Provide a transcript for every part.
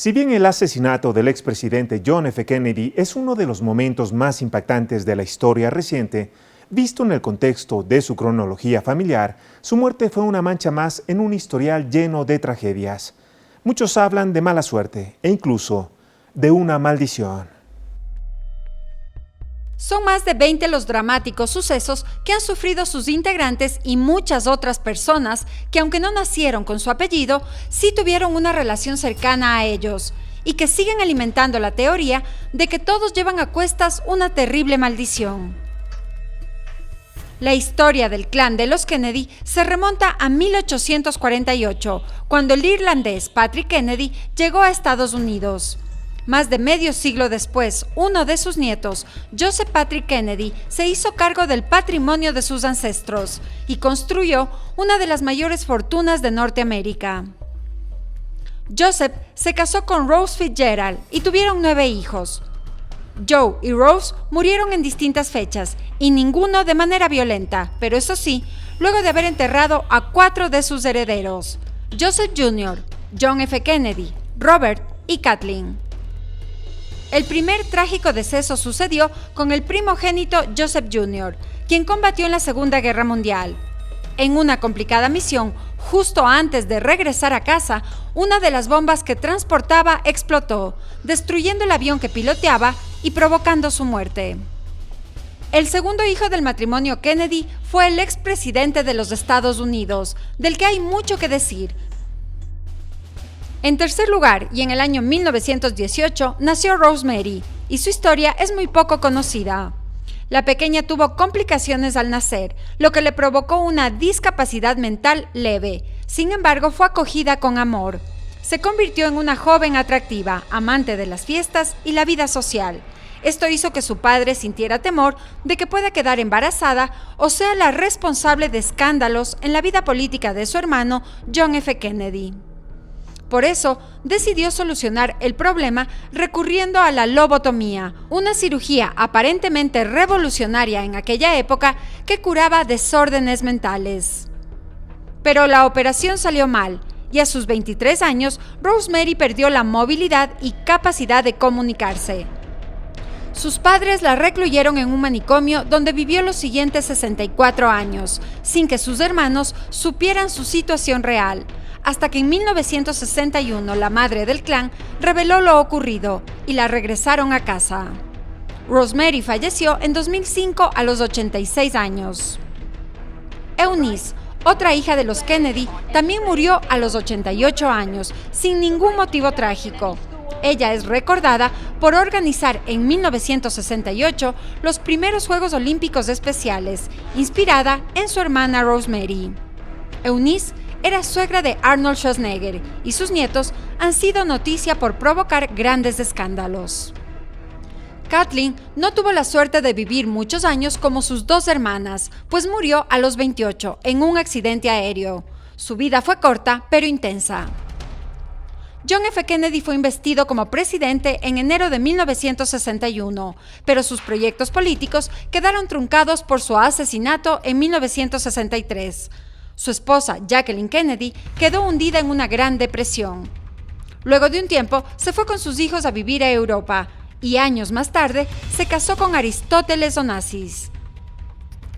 Si bien el asesinato del expresidente John F. Kennedy es uno de los momentos más impactantes de la historia reciente, visto en el contexto de su cronología familiar, su muerte fue una mancha más en un historial lleno de tragedias. Muchos hablan de mala suerte e incluso de una maldición. Son más de 20 los dramáticos sucesos que han sufrido sus integrantes y muchas otras personas que, aunque no nacieron con su apellido, sí tuvieron una relación cercana a ellos y que siguen alimentando la teoría de que todos llevan a cuestas una terrible maldición. La historia del clan de los Kennedy se remonta a 1848, cuando el irlandés Patrick Kennedy llegó a Estados Unidos. Más de medio siglo después, uno de sus nietos, Joseph Patrick Kennedy, se hizo cargo del patrimonio de sus ancestros y construyó una de las mayores fortunas de Norteamérica. Joseph se casó con Rose Fitzgerald y tuvieron 9 hijos. Joe y Rose murieron en distintas fechas y ninguno de manera violenta, pero eso sí, luego de haber enterrado a 4 de sus herederos: Joseph Jr., John F. Kennedy, Robert y Kathleen. El primer trágico deceso sucedió con el primogénito Joseph Jr., quien combatió en la Segunda Guerra Mundial. En una complicada misión, justo antes de regresar a casa, una de las bombas que transportaba explotó, destruyendo el avión que piloteaba y provocando su muerte. El segundo hijo del matrimonio Kennedy fue el expresidente de los Estados Unidos, del que hay mucho que decir. En tercer lugar, y en el año 1918, nació Rosemary, y su historia es muy poco conocida. La pequeña tuvo complicaciones al nacer, lo que le provocó una discapacidad mental leve. Sin embargo, fue acogida con amor. Se convirtió en una joven atractiva, amante de las fiestas y la vida social. Esto hizo que su padre sintiera temor de que pueda quedar embarazada o sea la responsable de escándalos en la vida política de su hermano John F. Kennedy. Por eso, decidió solucionar el problema recurriendo a la lobotomía, una cirugía aparentemente revolucionaria en aquella época que curaba desórdenes mentales. Pero la operación salió mal, y a sus 23 años, Rosemary perdió la movilidad y capacidad de comunicarse. Sus padres la recluyeron en un manicomio donde vivió los siguientes 64 años, sin que sus hermanos supieran su situación real, hasta que en 1961 la madre del clan reveló lo ocurrido y la regresaron a casa. Rosemary falleció en 2005 a los 86 años. Eunice, otra hija de los Kennedy, también murió a los 88 años, sin ningún motivo trágico. Ella es recordada por organizar en 1968 los primeros Juegos Olímpicos Especiales, inspirada en su hermana Rosemary. Eunice era suegra de Arnold Schwarzenegger y sus nietos han sido noticia por provocar grandes escándalos. Kathleen no tuvo la suerte de vivir muchos años como sus 2 hermanas, pues murió a los 28 en un accidente aéreo. Su vida fue corta pero intensa. John F. Kennedy fue investido como presidente en enero de 1961, pero sus proyectos políticos quedaron truncados por su asesinato en 1963. Su esposa, Jacqueline Kennedy, quedó hundida en una gran depresión. Luego de un tiempo, se fue con sus hijos a vivir a Europa y años más tarde se casó con Aristóteles Onassis.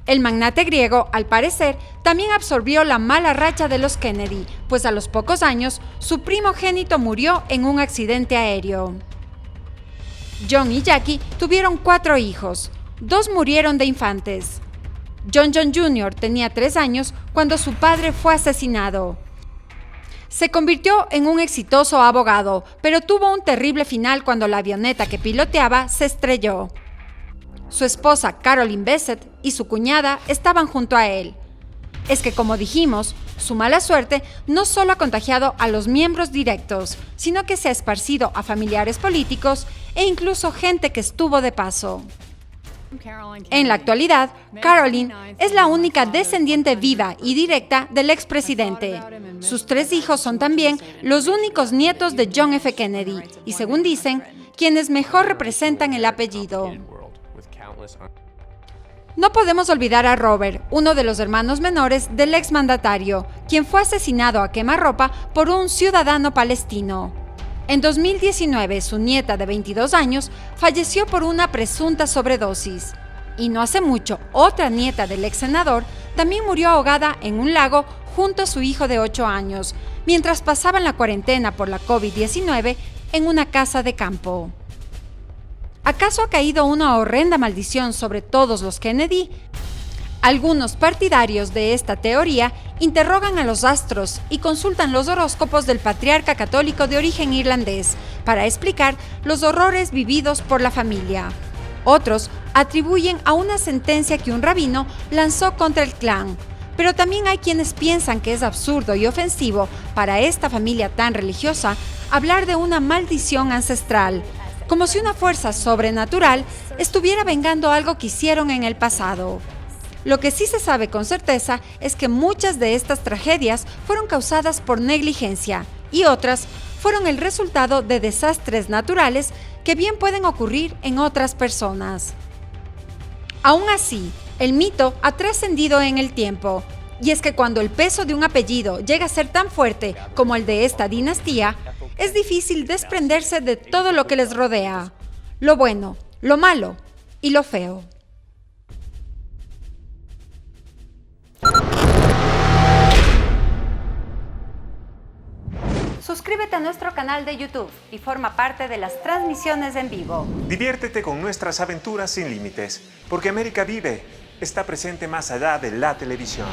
El magnate griego, al parecer, también absorbió la mala racha de los Kennedy, pues a los pocos años, su primogénito murió en un accidente aéreo. John y Jackie tuvieron 4 hijos, 2 murieron de infantes. John Jr. tenía 3 años cuando su padre fue asesinado. Se convirtió en un exitoso abogado, pero tuvo un terrible final cuando la avioneta que piloteaba se estrelló. Su esposa Caroline Bessette y su cuñada estaban junto a él. Es que, como dijimos, su mala suerte no solo ha contagiado a los miembros directos, sino que se ha esparcido a familiares políticos e incluso gente que estuvo de paso. En la actualidad, Caroline es la única descendiente viva y directa del expresidente. Sus 3 hijos son también los únicos nietos de John F. Kennedy y, según dicen, quienes mejor representan el apellido. No podemos olvidar a Robert, uno de los hermanos menores del exmandatario, quien fue asesinado a quemarropa por un ciudadano palestino. En 2019, su nieta de 22 años falleció por una presunta sobredosis. Y no hace mucho, otra nieta del ex senador también murió ahogada en un lago junto a su hijo de 8 años, mientras pasaban la cuarentena por la COVID-19 en una casa de campo. ¿Acaso ha caído una horrenda maldición sobre todos los Kennedy? Algunos partidarios de esta teoría interrogan a los astros y consultan los horóscopos del patriarca católico de origen irlandés para explicar los horrores vividos por la familia. Otros atribuyen a una sentencia que un rabino lanzó contra el clan, pero también hay quienes piensan que es absurdo y ofensivo para esta familia tan religiosa hablar de una maldición ancestral, como si una fuerza sobrenatural estuviera vengando algo que hicieron en el pasado. Lo que sí se sabe con certeza es que muchas de estas tragedias fueron causadas por negligencia y otras fueron el resultado de desastres naturales que bien pueden ocurrir en otras personas. Aún así, el mito ha trascendido en el tiempo, y es que cuando el peso de un apellido llega a ser tan fuerte como el de esta dinastía, es difícil desprenderse de todo lo que les rodea, lo bueno, lo malo y lo feo. Suscríbete a nuestro canal de YouTube y forma parte de las transmisiones en vivo. Diviértete con nuestras aventuras sin límites, porque América Vive está presente más allá de la televisión.